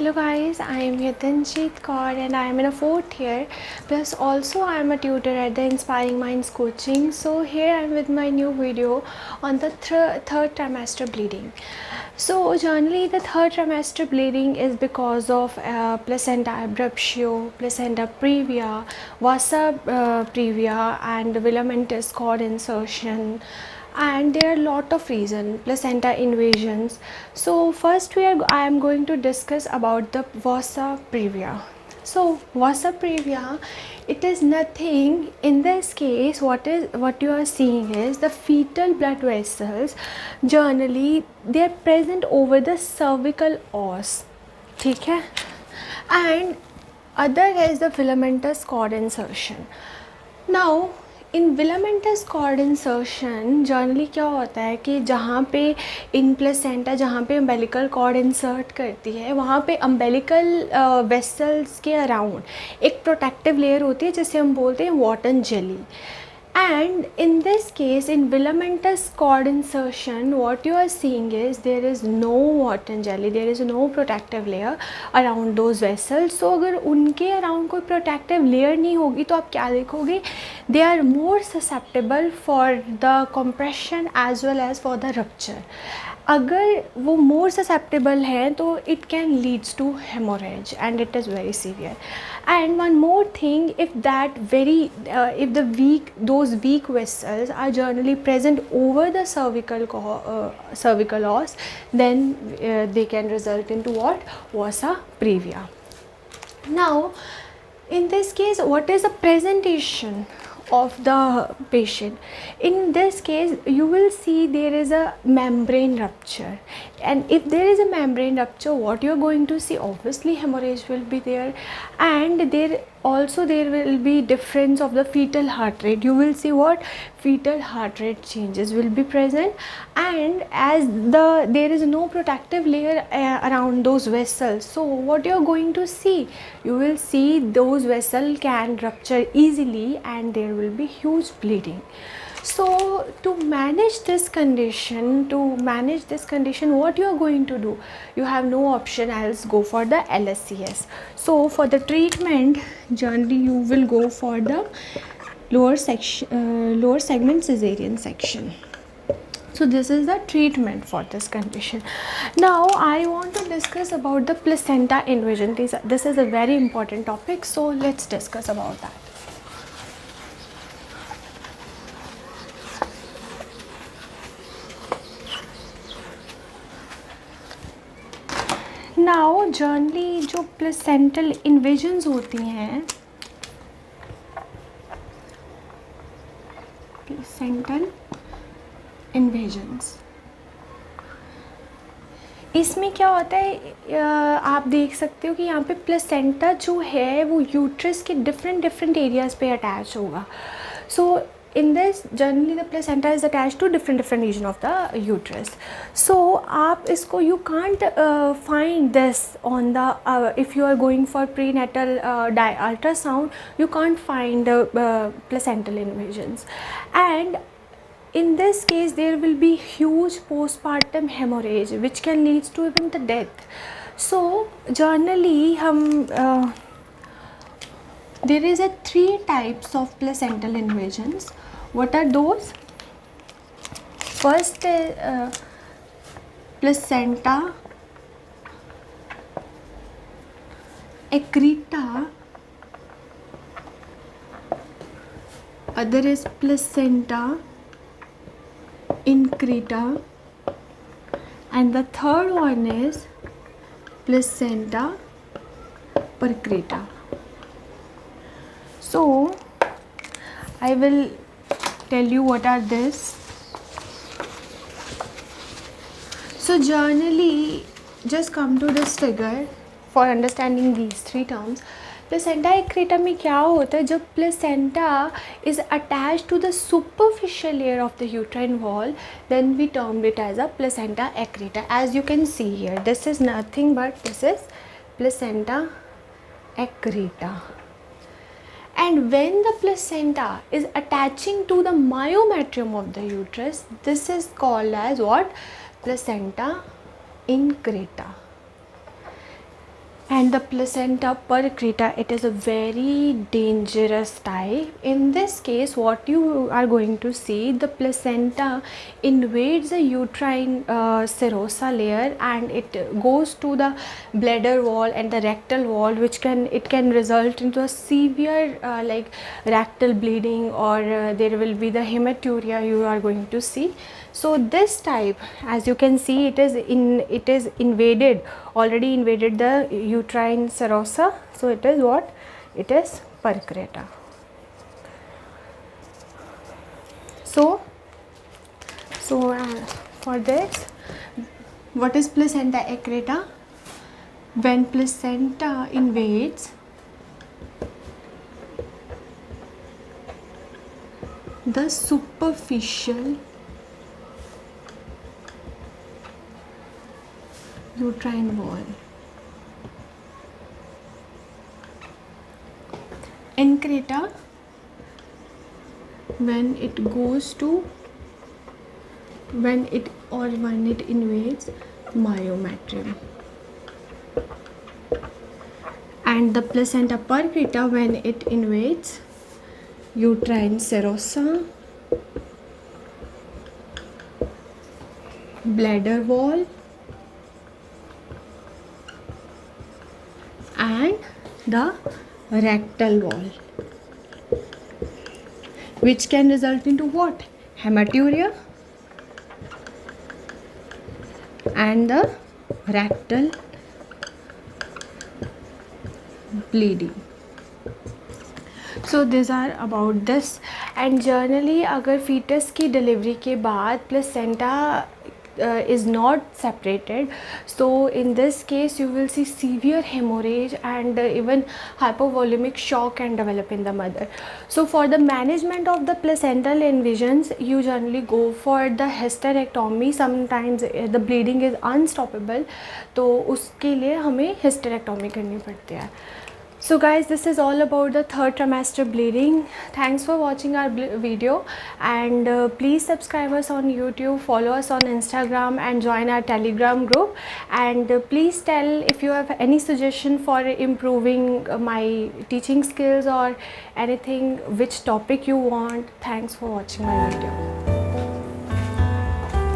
Hello guys, I am Yatanjeet Kaur and I am in a fourth year. Plus also I am a tutor at the Inspiring Minds coaching. So here I am with my new video on the third trimester bleeding. So generally the third trimester bleeding is because of placenta abruptio, placenta previa, vasa previa and filamentous cord insertion, and there are a lot of reasons, placenta invasions. So first I am going to discuss about the vasa previa. So vasa previa, it is nothing. In this case, what you are seeing is the fetal blood vessels. Generally they are present over the cervical os, ठीक है, and other is the filamentous cord insertion. Now in filamentous cord insertion generally क्या होता है कि जहाँ पे इन placenta जहाँ पे अम्बेलिकल कॉर्ड इंसर्ट करती है वहाँ पे अम्बेलिकल वेसल्स के अराउंड एक प्रोटेक्टिव लेयर होती है जिसे हम बोलते हैं Wharton jelly. And in this case, in filamentous cord insertion, what you are seeing is there is no Wharton jelly, there is no protective layer around those vessels. So अगर उनके around कोई protective layer नहीं होगी तो आप क्या देखोगे, they are more susceptible for the compression as well as for the rupture. अगर वो more susceptible हैं तो it can leads to hemorrhage and it is very severe. And one more thing, if those weak vessels are generally present over the cervical os, then they can result into what? Vasa previa. Now in this case, what is the presentation of the patient? In this case you will see there is a membrane rupture, and if there is a membrane rupture, what you are going to see, obviously hemorrhage will be there, and there will be difference of the fetal heart rate. You will see what fetal heart rate changes will be present, and as there is no protective layer around those vessels, so what you are going to see, you will see those vessels can rupture easily and there will be huge bleeding. So to manage this condition, what you are going to do, you have no option else go for the LSCS. So for the treatment, generally you will go for the lower segment cesarean section. So this is the treatment for this condition. Now I want to discuss about the placenta invasion. This is a very important topic, so let's discuss about that. Now generally जो placental invasions होती हैं, placental invasions, इसमें क्या होता है, आप देख सकते हो कि यहाँ पे प्लेसेंटा जो है वो यूट्रस के डिफरेंट एरियाज़ पे अटैच होगा. सो in this generally the placenta is attached to different region of the uterus. So आप इसको you can't find this on the if you are going for prenatal ultrasound, you can't find placental invasions, and in this case there will be huge postpartum hemorrhage which can lead to even the death. So generally there is a 3 types of placental invasions. What are those? First placenta accreta, other is placenta increta, and the third one is placenta percreta. So I will tell you what are this. So generally just come to this figure for understanding these 3 terms. Placenta accreta में क्या होता है, जब placenta is attached to the superficial layer of the uterine wall, then we termed it as a placenta accreta. As you can see here, this is nothing but this is placenta accreta. And when the placenta is attaching to the myometrium of the uterus, this is called as what? Placenta increta. And the placenta percreta, it is a very dangerous type. In this case, what you are going to see, the placenta invades the uterine serosa layer and it goes to the bladder wall and the rectal wall, which can result into a severe like rectal bleeding, or there will be the hematuria you are going to see. So this type, as you can see, it is already invaded the uterine serosa. So it is what? It is percreta. So for this, what is placenta accreta? When placenta invades the superficial uterine wall. Encreta, when it invades myometrium. And the placenta percreta, when it invades uterine serosa, bladder wall, and the rectal wall, which can result into what? Hematuria and the rectal bleeding. So these are about this. And generally अगर fetus की delivery के बाद placenta is not separated, so in this case you will see severe hemorrhage and even hypovolemic shock can develop in the mother. So for the management of the placental invasions, you generally go for the hysterectomy. Sometimes the bleeding is unstoppable, तो उसके लिए हमें hysterectomy करनी पड़ती है. So guys, this is all about the third trimester bleeding. Thanks for watching our video, and please subscribe us on YouTube, follow us on Instagram, and join our Telegram group. And please tell if you have any suggestion for improving my teaching skills or anything, which topic you want. Thanks for watching my video.